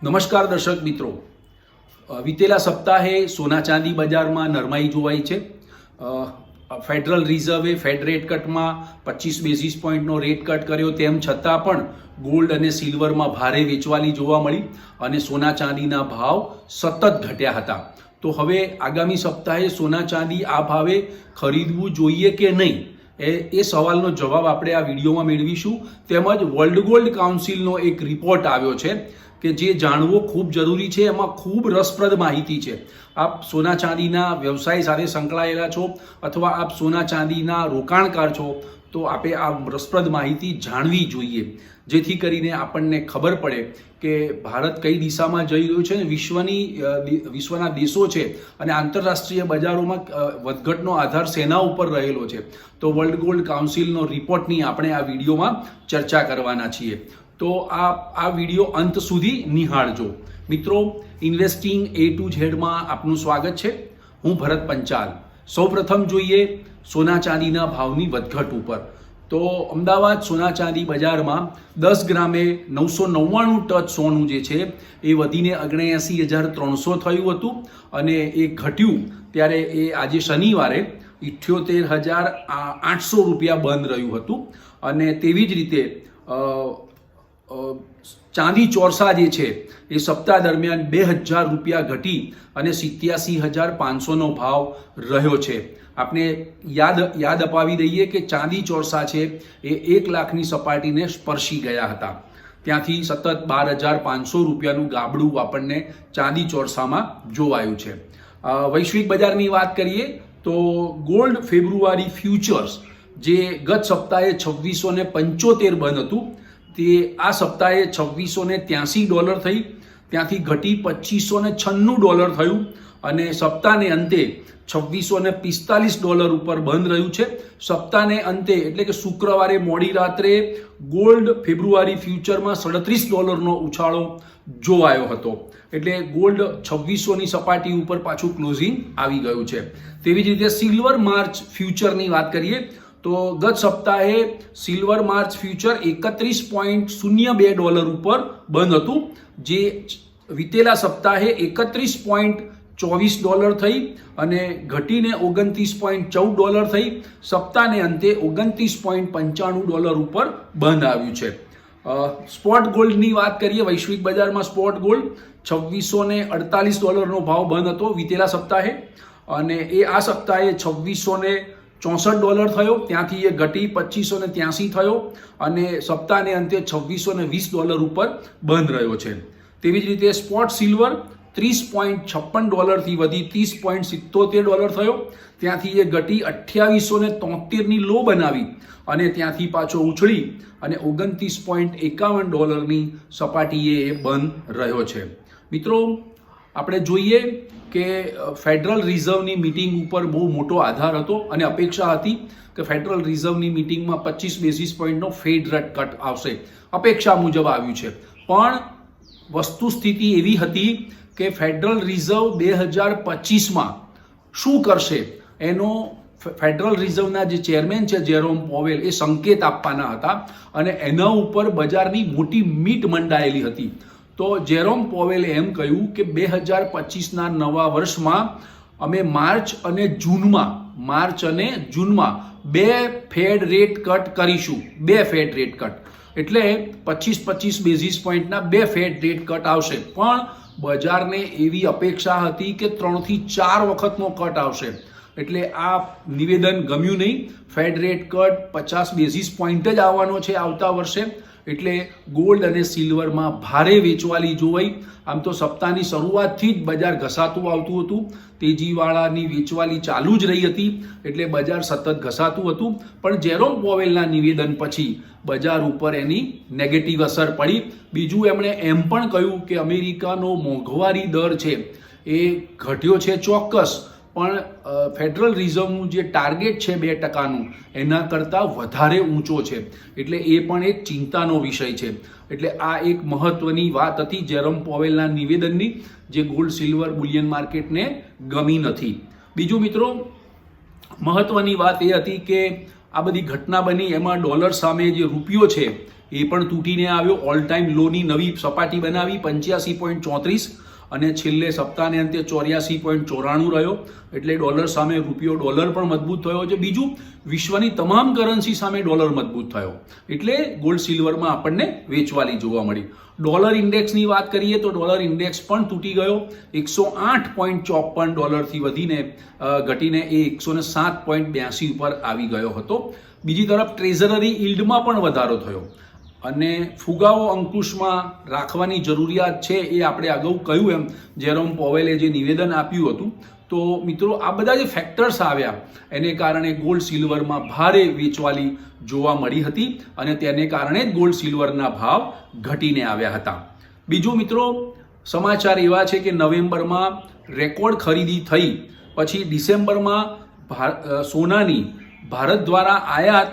નમસ્કાર દર્શક મિત્રો, વિતેલા સપ્તાહે સોના ચાંદી બજારમાં નરમાઈ જોવાઈ છે. ફેડરલ રિઝર્વે ફેડ રેટ કટમાં 25 બેઝિસ પોઈન્ટનો રેટ કટ કર્યો, તેમ છતાં પણ ગોલ્ડ અને સિલ્વરમાં ભારે વેચવાલી જોવા મળી અને સોના ચાંદીના ભાવ સતત ઘટ્યા હતા. તો હવે આગામી સપ્તાહે સોના ચાંદી આ ભાવે ખરીદવું જોઈએ કે નહીં, એ સવાલનો જવાબ આપણે આ વિડીયોમાં મેળવીશું. તેમજ વર્લ્ડ ગોલ્ડ કાઉન્સિલનો એક રિપોર્ટ આવ્યો છે કે જે જાણવો ખૂબ જરૂરી છે. એમાં ખૂબ રસપ્રદ માહિતી છે. આપ સોના ચાંદીના વ્યવસાય સાથે સંકળાયેલા છો અથવા આપ સોના ચાંદીના રોકાણકાર છો તો આપે આ રસપ્રદ માહિતી જાણવી જોઈએ, જેથી કરીને આપણને ખબર પડે કે ભારત કઈ દિશામાં જઈ રહ્યું છે. વિશ્વના દેશો છે અને આંતરરાષ્ટ્રીય બજારોમાં વધઘટનો આધાર શેના ઉપર રહેલો છે. તો વર્લ્ડ ગોલ્ડ કાઉન્સિલનો રિપોર્ટની આપણે આ વિડીયોમાં ચર્ચા કરવાના છીએ. તો આ વિડીયો અંત સુધી નિહાળજો. મિત્રો, ઇન્વેસ્ટિંગ A to Z માં આપનું સ્વાગત છે. હું ભરત પંચાલ. સૌપ્રથમ જોઈએ સોના ચાંદીના ભાવની વધઘટ ઉપર. તો અમદાવાદ સોના ચાંદી બજારમાં 10 ગ્રામે 999 ટચ સોનું જે છે એ વધીને 79,300 થયું હતું અને એ ઘટ્યું ત્યારે એ આજે શનિવારે 78,800 રૂપિયા બંધ રહ્યું હતું. અને તેવી જ રીતે ચાંદી ચોરસા જે છે એ સપ્તાહ દરમિયાન 2,000 રૂપિયા ઘટી અને 87,500નો ભાવ રહ્યો છે. આપણે યાદ અપાવી દઈએ કે ચાંદી ચોરસા છે એ 1 લાખની સપાટીને સ્પર્શી ગયા હતા. ત્યાંથી સતત 12,500 રૂપિયાનું ગાબડું આપણને ચાંદી ચોરસામાં જોવાયું છે. વૈશ્વિક બજારની વાત કરીએ તો ગોલ્ડ ફેબ્રુઆરી ફ્યુચર્સ જે ગત સપ્તાહે 2675 બંધ હતું તે આ સપ્તાહે $2683 થઈ, ત્યાંથી ઘટી $2596 થયું અને સપ્તાહને અંતે $2645 ઉપર બંધ રહ્યું છે. સપ્તાહને અંતે એટલે કે શુક્રવારે મોડી રાત્રે ગોલ્ડ ફેબ્રુઆરી ફ્યુચરમાં $37નો ઉછાળો જોવાયો હતો. એટલે ગોલ્ડ 2600ની સપાટી ઉપર પાછું ક્લોઝિંગ આવી ગયું છે. તેવી જ રીતે સિલ્વર માર્ચ ફ્યુચરની વાત કરીએ તો ગત સપ્તાહે સિલ્વર માર્ચ ફ્યુચર $31.02 ઉપર બંધ હતું, જે વિતેલા સપ્તાહે $31.24 થઈ અને ઘટીને $29.14 થઈ. સપ્તાહને અંતે $29.95 ઉપર બંધ આવ્યું છે. સ્પોટ ગોલ્ડની વાત કરીએ, વૈશ્વિક બજારમાં સ્પોટ ગોલ્ડ $2648નો ભાવ બંધ હતો વિતેલા સપ્તાહે અને એ આ સપ્તાહે $2664 થયો, ત્યાંથી એ ઘટી $2583 થયો અને સપ્તાહને અંતે $2620 ઉપર બંધ રહ્યો છે. તેવી જ રીતે સ્પોટ સિલ્વર $30.56 થી વધી $30.77 થયો, ત્યાંથી એ ઘટી $2873ની લો બનાવી અને ત્યાંથી પાછો ઉછળી અને $29.51ની સપાટીએ એ બંધ રહ્યો છે. મિત્રો, આપણે જોઈએ કે ફેડરલ રિઝર્વની મિટિંગ ઉપર બહુ મોટો આધાર હતો અને અપેક્ષા હતી કે ફેડરલ રિઝર્વની મિટિંગમાં 25 બેઝિસ પોઈન્ટનો ફેડ રેટ કટ આવશે. અપેક્ષા મુજબ આવ્યું છે, પણ વસ્તુસ્થિતિ એવી હતી કે ફેડરલ રિઝર્વ 2025માં શું કરશે એનો ફેડરલ રિઝર્વના જે ચેરમેન છે જેરોમ પોવેલ એ સંકેત આપવાના હતા અને એના ઉપર બજારની મોટી મીટ મંડાયેલી હતી. તો જેરોમ પોવેલે એમ કહ્યું કે 2025ના નવા વર્ષમાં અમે માર્ચ અને જૂનમાં 2 ફેડ રેટ કટ કરીશું. 2 ફેડ રેટ કટ એટલે 25 બેઝિસ પોઈન્ટના 2 ફેડ રેટ કટ આવશે. પણ બજારને એવી અપેક્ષા હતી કે 3 થી 4 વખતનો કટ આવશે. એટલે આ નિવેદન ગમ્યું નહીં. Fed rate cut 50 basis point જ આવવાનો છે આવતા વર્ષે. એટલે ગોલ્ડ અને સિલ્વરમાં ભારે વેચવાલી જોવાઈ. આમ તો સપ્તાહની શરૂઆતથી જ બજાર ઘસાતું આવતું હતું, તેજીવાળાની વેચવાલી ચાલુ જ રહી હતી, એટલે બજાર સતત ઘસાતું હતું. પણ જેરોમ પોવેલના નિવેદન પછી બજાર ઉપર એની નેગેટિવ અસર પડી. બીજું, એમણે એમ પણ કહ્યું કે અમેરિકાનો મોંઘવારી દર છે એ ઘટ્યો છે ચોક્કસ, પણ ફેડરલ રિઝર્વનું જે ટાર્ગેટ છે 2%નું એના કરતાં વધારે ઊંચો છે. એટલે એ પણ એક ચિંતાનો વિષય છે. એટલે આ એક મહત્વની વાત હતી જેરોમ પોવેલના નિવેદનની, જે ગોલ્ડ સિલ્વર બુલિયન માર્કેટને ગમી નથી. બીજું મિત્રો, મહત્વની વાત એ હતી કે આ બધી ઘટના બની એમાં ડોલર સામે જે રૂપિયો છે એ પણ તૂટીને આવ્યો, ઓલ ટાઈમ લોની નવી સપાટી બનાવી 85.34 અને છેલ્લે સપ્તાહને અંતે 84.94 રહ્યો. એટલે ડોલર સામે રૂપિયો ડોલર પણ મજબૂત થયો છે. બીજું, વિશ્વની તમામ કરન્સી સામે ડોલર મજબૂત થયો, એટલે ગોલ્ડ સિલ્વરમાં આપણને વેચવાલી જોવા મળી. ડોલર ઇન્ડેક્સની વાત કરીએ તો ડોલર ઇન્ડેક્સ પણ તૂટી ગયો, 108.54 ડોલરથી ઘટીને એ 107.82 ઉપર આવી ગયો હતો. બીજી તરફ ટ્રેઝરરી યીલ્ડમાં પણ વધારો થયો અને ફુગાવો અંકુશમાં રાખવાની જરૂરિયાત છે એ આપણે અગાઉ કહ્યું એમ જેરોમ પોવેલે જે નિવેદન આપ્યું હતું. તો મિત્રો, આ બધા જે ફેક્ટર્સ આવ્યા એને કારણે ગોલ્ડ સિલ્વરમાં ભારે વેચવાલી જોવા મળી હતી અને તેને કારણે જ ગોલ્ડ સિલ્વરના ભાવ ઘટીને આવ્યા હતા. બીજું મિત્રો, સમાચાર એવા છે કે નવેમ્બરમાં રેકોર્ડ ખરીદી થઈ પછી ડિસેમ્બરમાં સોનાની ભારત દ્વારા આયાત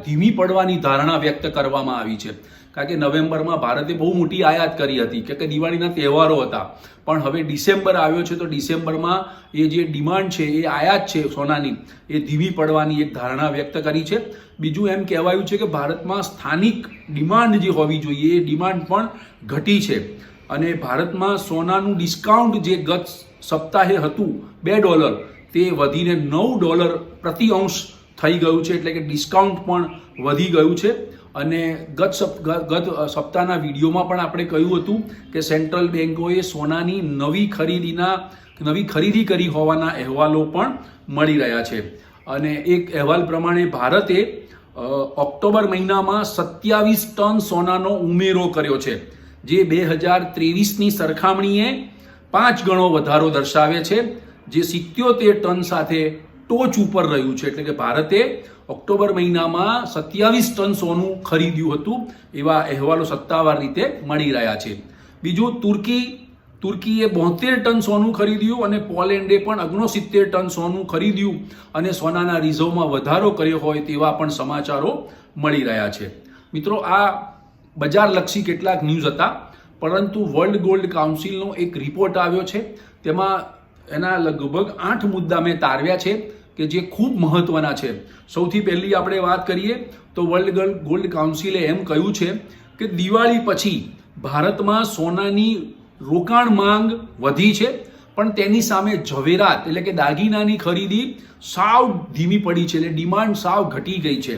ધીમી પડવાની ધારણા વ્યક્ત કરવામાં આવી છે. કારણ કે નવેમ્બરમાં ભારતે બહુ મોટી આયાત કરી હતી કે દિવાળીના તહેવારો હતા, પણ હવે ડિસેમ્બર આવ્યો છે તો ડિસેમ્બરમાં એ જે ડિમાન્ડ છે, એ આયાત છે સોનાની, એ ધીમી પડવાની એક ધારણા વ્યક્ત કરી છે. બીજું એમ કહેવાયું છે કે ભારતમાં સ્થાનિક ડિમાન્ડ જે હોવી જોઈએ એ ડિમાન્ડ પણ ઘટી છે અને ભારતમાં સોનાનું ડિસ્કાઉન્ટ જે ગત સપ્તાહે હતું $2 તે વધીને $9 પ્રતિ અંશ થઈ ગયું છે, એટલે કે ડિસ્કાઉન્ટ પણ વધી ગયું છે. અને ગત સપ્તાહના વિડીયોમાં પણ આપણે કહ્યું હતું કે સેન્ટ્રલ બેન્કોએ સોનાની નવી ખરીદી કરી હોવાના અહેવાલો પણ મળી રહ્યા છે. અને એક અહેવાલ પ્રમાણે ભારતે ઓક્ટોબર મહિનામાં 27 ટન સોનાનો ઉમેરો કર્યો છે, જે 2023ની સરખામણીએ 5 ગણો વધારો દર્શાવે છે, જે 77 ટન સાથે ટોચ ઉપર રહ્યું છે. એટલે કે ભારતે ઓક્ટોબર મહિનામાં 27 ટન સોનું ખરીદ્યું હતું, એવા અહેવાલો સત્તાવાર રીતે મળી રહ્યા છે. બીજું, તુર્કીએ 72 ટન સોનું ખરીદ્યું અને પોલેન્ડે પણ 69 ટન સોનું ખરીદ્યું અને સોનાના રિઝર્વમાં વધારો કર્યો હોય તેવા પણ સમાચારો મળી રહ્યા છે. મિત્રો, આ બજારલક્ષી કેટલાક ન્યૂઝ હતા, પરંતુ વર્લ્ડ ગોલ્ડ કાઉન્સિલનો એક રિપોર્ટ આવ્યો છે, તેમાં એના લગભગ 8 મુદ્દા મેં તારવ્યા છે કે જે ખૂબ મહત્વના છે. સૌથી પહેલી આપણે વાત કરીએ તો વર્લ્ડ ગોલ્ડ કાઉન્સિલે એમ કહ્યું છે કે દિવાળી પછી ભારતમાં સોનાની રોકાણ માંગ વધી છે, પણ તેની સામે ઝવેરાત એટલે કે દાગીનાની ખરીદી સાવ ધીમી પડી છે, એટલે ડિમાન્ડ સાવ ઘટી ગઈ છે.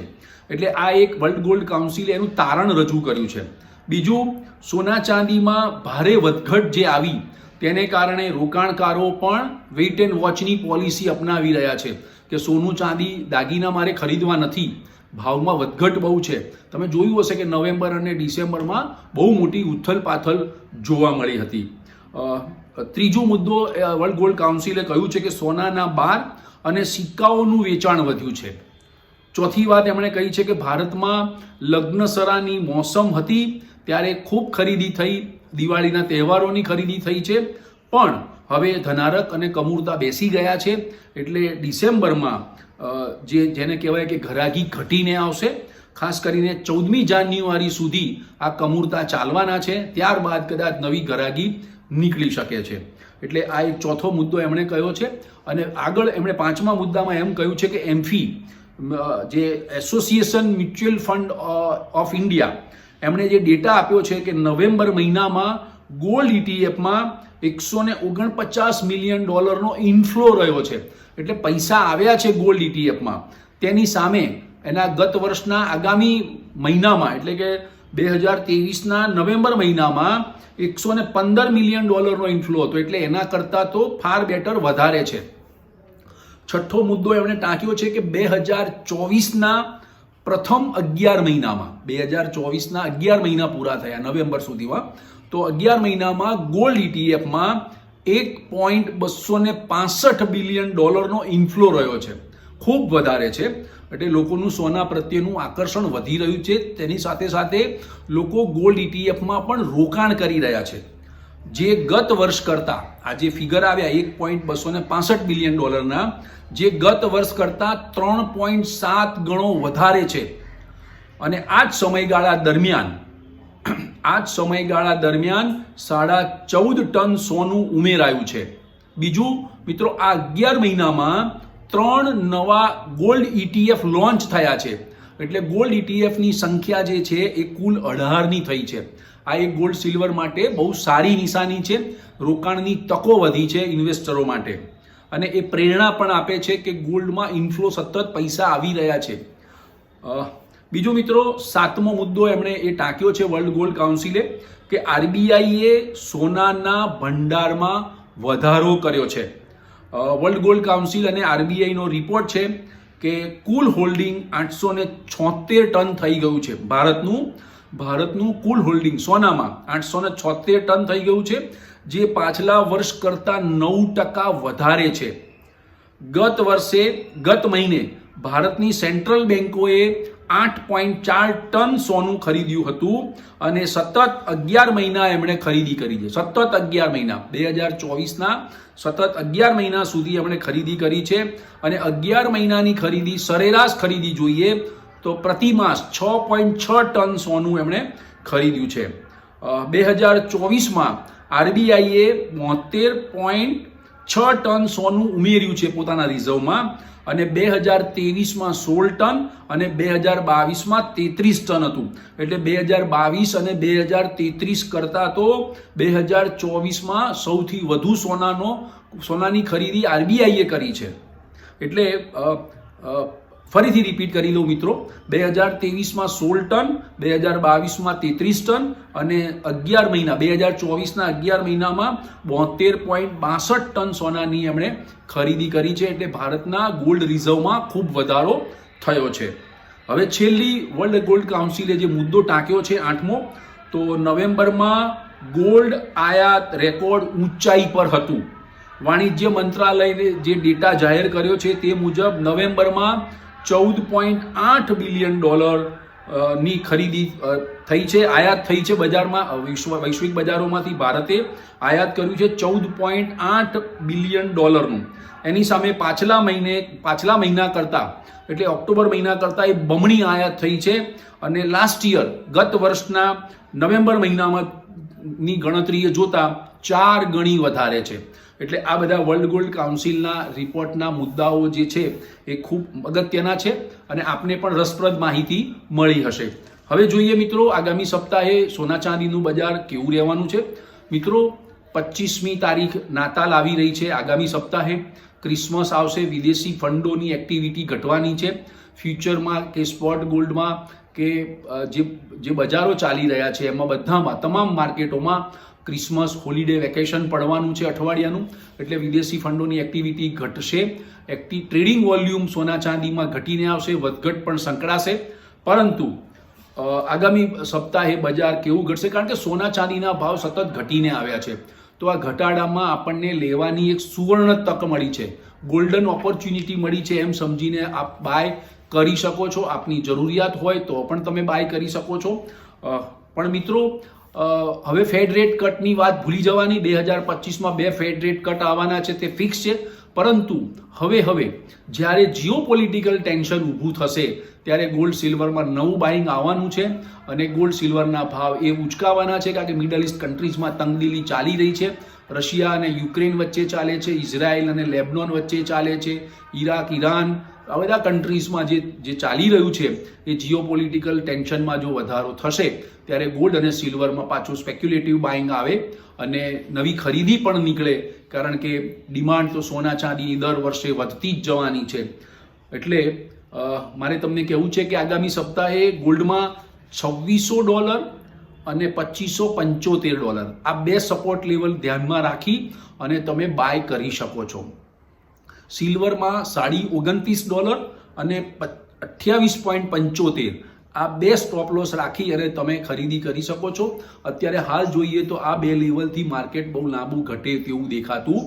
એટલે આ એક વર્લ્ડ ગોલ્ડ કાઉન્સિલે એનું તારણ રજૂ કર્યું છે. બીજું, સોના ચાંદીમાં ભારે વધઘટ જે આવી તેને કારણે રોકાણકારો પણ વેઇટ એન્ડ વોચની પોલિસી અપનાવી રહ્યા છે કે સોનું ચાંદી દાગીના મારે ખરીદવા નથી, ભાવમાં વધઘટ બહુ છે. તમે જોયું હશે કે નવેમ્બર અને ડિસેમ્બરમાં બહુ મોટી ઉથલ-પાથલ જોવા મળી હતી. ત્રીજો મુદ્દો, વર્લ્ડ ગોલ્ડ કાઉન્સિલે કહ્યું છે કે સોનાના બાર અને સિક્કાઓનું વેચાણ વધ્યું છે. ચોથી વાત એમણે કહી છે કે ભારતમાં લગ્નસરાની મોસમ હતી ત્યારે ખૂબ ખરીદી થઈ, દિવાળીના તહેવારોની ખરીદી થઈ છે, પણ હવે ધનારક અને કમૂરતા બેસી ગયા છે, એટલે ડિસેમ્બરમાં જેને કહેવાય કે ઘરાગી ઘટીને આવશે. ખાસ કરીને 14મી જાન્યુઆરી સુધી આ કમૂરતા ચાલવાના છે, ત્યારબાદ કદાચ નવી ઘરાગી નીકળી શકે છે. એટલે આ એક ચોથો મુદ્દો એમણે કહ્યો છે. અને આગળ એમણે 5મા મુદ્દામાં એમ કહ્યું છે કે એમ્ફી, જે association mutual fund of India, એમણે જે ડેટા આપ્યો છે કે નવેમ્બર મહિનામાં ગોલ્ડ ઇટીએફમાં $149 મિલિયન ઇનફ્લો રહ્યો છે. એટલે પૈસા આવ્યા છે ગોલ્ડ ઇટીએફમાં, તેની સામે એના ગત વર્ષના આગામી મહિનામાં એટલે કે 2023ના નવેમ્બર મહિનામાં $115 મિલિયન ઇનફ્લો હતો, એટલે એના કરતાં તો ફાર બેટર વધારે છે. છઠ્ઠો મુદ્દો એમણે ટાંક્યો છે કે 2024ના પ્રથમ 11 મહિનામાં, 2024ના 11 મહિના પૂરા થયા નવેમ્બર સુધીમાં, તો 11 મહિનામાં ગોલ્ડ ઇટીએફમાં $1.265 બિલિયન ઇનફ્લો રહ્યો છે, ખૂબ વધારે છે. એટલે લોકોનું સોના પ્રત્યેનું આકર્ષણ વધી રહ્યું છે. તેની સાથે સાથે લોકો ગોલ્ડ ઇટીએફમાં પણ રોકાણ કરી રહ્યા છે, જે ગત વર્ષ કરતાં આ જે ફિગર આવ્યા $1.265 બિલિયન જે ગત વર્ષ કરતાં 3.7 ગણો વધારે છે. અને આ જ સમયગાળા દરમિયાન 14.5 ટન સોનું ઉમેરાયું છે. બીજું મિત્રો, આ 11 મહિનામાં 3 નવા ગોલ્ડ ETF લોન્ચ થયા છે એટલે ગોલ્ડ ઇટીએફની સંખ્યા જે છે એ કુલ 18ની થઈ છે. આ એક ગોલ્ડ સિલ્વર માટે બહુ સારી નિશાની છે. રોકાણની તકો વધી છે ઇન્વેસ્ટરો માટે, અને એ પ્રેરણા પણ આપે છે કે ગોલ્ડમાં ઇન્ફ્લો સતત પૈસા આવી રહ્યા છે. બીજો મિત્રો, 7મો મુદ્દો એમણે એ ટાંક્યો છે વર્લ્ડ ગોલ્ડ કાઉન્સિલે કે આરબીઆઈએ સોનાના ભંડારમાં વધારો કર્યો છે. વર્લ્ડ ગોલ્ડ કાઉન્સિલ અને આરબીઆઈનો રિપોર્ટ છે કે કુલ હોલ્ડિંગ 876 ટન થઈ ગયું છે. ભારતનું કુલ હોલ્ડિંગ સોનામાં 876 ટન થઈ ગયું છે, જે પાછલા વર્ષ કરતા 9% વધારે છે. ગત મહિને ભારતની સેન્ટ્રલ બેન્કોએ 8.4 ટન સોનું ખરીદ્યું હતું અને સતત 11 મહિના એમણે ખરીદી કરી છે. સતત 11 મહિના 2024ના સતત 11 મહિના સુધી એમણે ખરીદી કરી છે, અને 11 મહિનાની ખરીદી સરેરાશ ખરીદી જોઈએ તો પ્રતિ માસ 6.6 ટન સોનું એમણે ખરીદ્યું છે. 2024માં આરબીઆઈએ 72.6 ટન સોનું ઉમેર્યું છે પોતાના રિઝર્વમાં, અને 2023માં 16 ટન અને 2022માં 33 ટન હતું. એટલે 2022 અને 2033 કરતાં તો 2024માં સૌથી વધુ સોનાની ખરીદી આરબીઆઈએ કરી છે. એટલે ફરીથી રિપીટ કરી લઉં મિત્રો, 2023માં 16 ટન, 2022માં 33 ટન અને 11 મહિના 2024ના 11 મહિનામાં 72.62 ટન સોનાની એમણે ખરીદી કરી છે. એટલે ભારતના ગોલ્ડ રિઝર્વમાં ખૂબ વધારો થયો છે. હવે છેલ્લી વર્લ્ડ ગોલ્ડ કાઉન્સિલે જે મુદ્દો ટાંક્યો છે 8મો, તો નવેમ્બરમાં ગોલ્ડ આયાત રેકોર્ડ ઊંચાઈ પર હતું. વાણિજ્ય મંત્રાલયે જે ડેટા જાહેર કર્યો છે તે મુજબ નવેમ્બરમાં $14.8 બિલિયન ની ખરીદી થઈ છે, આયાત થઈ છે બજારમાં. વૈશ્વિક બજારોમાંથી ભારતે આયાત કર્યું છે $14.8 બિલિયન. એની સામે પાછલા મહિના કરતા, એટલે ઓક્ટોબર મહિના કરતા એ બમણી આયાત થઈ છે, અને લાસ્ટ યર ગત વર્ષના નવેમ્બર મહિનામાં ની ગણતરીએ જોતા 4 ગણી વધારે છે. એટલે આ બધા વર્લ્ડ ગોલ્ડ કાઉન્સિલના રિપોર્ટના મુદ્દાઓ જે છે એ ખૂબ અગત્યના છે, અને આપને પણ રસપ્રદ માહિતી મળી હશે. હવે જોઈએ મિત્રો, આગામી સપ્તાહે સોના ચાંદીનું બજાર કેવું રહેવાનું છે. મિત્રો, 25મી તારીખ નાતાલ આવી રહી છે. આગામી સપ્તાહે ક્રિસમસ આવશે. વિદેશી ફંડોની એક્ટિવિટી ઘટવાની છે. ફ્યુચરમાં કે સ્પોટ ગોલ્ડમાં કે જે બજારો ચાલી રહ્યા છે એમાં બધામાં, તમામ માર્કેટોમાં ક્રિસમસ હોલિડે વેકેશન પડવાનું છે અઠવાડિયાનું. એટલે વિદેશી ફંડોની એક્ટિવિટી ઘટશે. ટ્રેડિંગ વોલ્યુમ સોના ચાંદીમાં ઘટીને આવશે, વધઘટ પણ સંકળાશે. પરંતુ આગામી સપ્તાહે બજાર કેવું ઘટશે, કારણ કે સોના ચાંદીના ભાવ સતત ઘટીને આવ્યા છે. તો આ ઘટાડામાં આપણને લેવાની એક સુવર્ણ તક મળી છે, ગોલ્ડન ઓપોર્ચ્યુનિટી મળી છે એમ સમજીને આપ બાય કરી શકો છો. આપની જરૂરિયાત હોય તો પણ તમે બાય કરી શકો છો. પણ મિત્રો, હવે ફેડ રેટ કટની વાત ભૂલી જવાની. 2025માં 2 ફેડ રેટ કટ આવવાના છે, તે ફિક્સ છે. પરંતુ હવે જ્યારે જીઓપોલિટિકલ ટેન્શન ઊભું થશે ત્યારે ગોલ્ડ સિલ્વરમાં નવું બાઇંગ આવવાનું છે, અને ગોલ્ડ સિલ્વરના ભાવ એ ઉચકાવાના છે, કારણ કે મિડલ ઇસ્ટ કન્ટ્રીઝમાં તંગદિલી ચાલી રહી છે. રશિયા અને યુક્રેન વચ્ચે ચાલે છે, ઇઝરાયલ અને લેબનોન વચ્ચે ચાલે છે, ઇરાક, ઈરાન, આ બધા કન્ટ્રીઝમાં જે ચાલી રહ્યું છે એ જીઓપોલિટિકલ ટેન્શનમાં જો વધારો થશે ત્યારે ગોલ્ડ અને સિલ્વરમાં પાછું સ્પેક્યુલેટિવ બાઇંગ આવે અને નવી ખરીદી પણ નીકળે, કારણ કે ડિમાન્ડ તો સોના ચાંદીની દર વર્ષે વધતી જ જવાની છે. એટલે મારે તમને કહેવું છે કે આગામી સપ્તાહે ગોલ્ડમાં $2600 અને $2575 આ 2 સપોર્ટ લેવલ ધ્યાનમાં રાખી અને તમે બાય કરી શકો છો. સિલ્વરમાં $29.5 અને 28.75 આ 2 સ્ટોપ લોસ રાખી અને તમે ખરીદી કરી શકો છો. અત્યારે હાલ જોઈએ તો આ 2 લેવલથી માર્કેટ બહુ લાંબુ ઘટે તેવું દેખાતું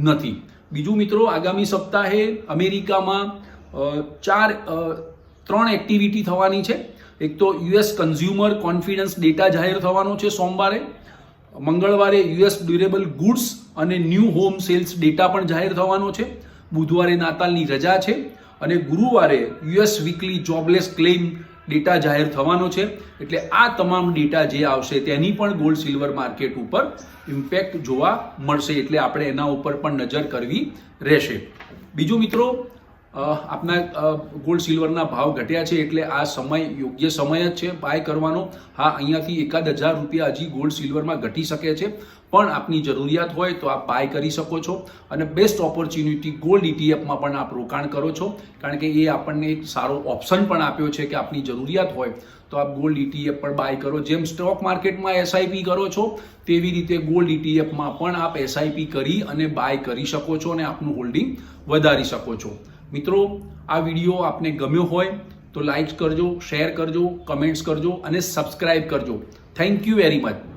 નથી. બીજું મિત્રો, આગામી સપ્તાહે અમેરિકામાં 3 એક્ટિવિટી થવાની છે. એક તો યુએસ કન્ઝ્યુમર કોન્ફિડન્સ ડેટા જાહેર થવાનો છે સોમવારે. મંગળવારે યુએસ ડ્યુરેબલ ગુડ્સ અને ન્યૂ હોમ સેલ્સ ડેટા પણ જાહેર થવાનો છે. બુધવારે નાતાલની રજા છે, અને ગુરુવારે US weekly jobless claim data જાહેર થવાનો છે. એટલે આ તમામ ડેટા જે આવશે તેની પણ ગોલ્ડ સિલ્વર માર્કેટ ઉપર ઇમ્પેક્ટ જોવા મળશે. એટલે આપણે એના ઉપર પણ નજર કરવી રહેશે. બીજું મિત્રો, આપના ગોલ્ડ સિલ્વરના ભાવ ઘટ્યા છે એટલે આ સમય યોગ્ય સમય જ છે બાય કરવાનો. હા, અહીંયાથી 1000 રૂપિયા હજી ગોલ્ડ સિલ્વરમાં ઘટી શકે છે, પણ આપની જરૂરિયાત હોય તો આપ બાય કરી શકો છો. અને બેસ્ટ ઓપોર્ચ્યુનિટી ગોલ્ડ ઇટીએફમાં પણ આપ રોકાણ કરો છો, કારણ કે એ આપણને એક સારો ઓપ્શન પણ આપ્યો છે કે આપની જરૂરિયાત હોય તો આપ ગોલ્ડ ઇટીએફ પણ બાય કરો. જેમ સ્ટોક માર્કેટમાં એસઆઈપી કરો છો તેવી રીતે ગોલ્ડ ઇટીએફમાં પણ આપ એસઆઈપી કરી અને બાય કરી શકો છો અને આપનું હોલ્ડિંગ વધારી શકો છો. મિત્રો, આ વિડીયો આપને ગમ્યો હોય તો લાઈક કરજો, શેર કરજો, કમેન્ટ્સ કરજો અને સબસ્ક્રાઇબ કરજો. Thank you very much.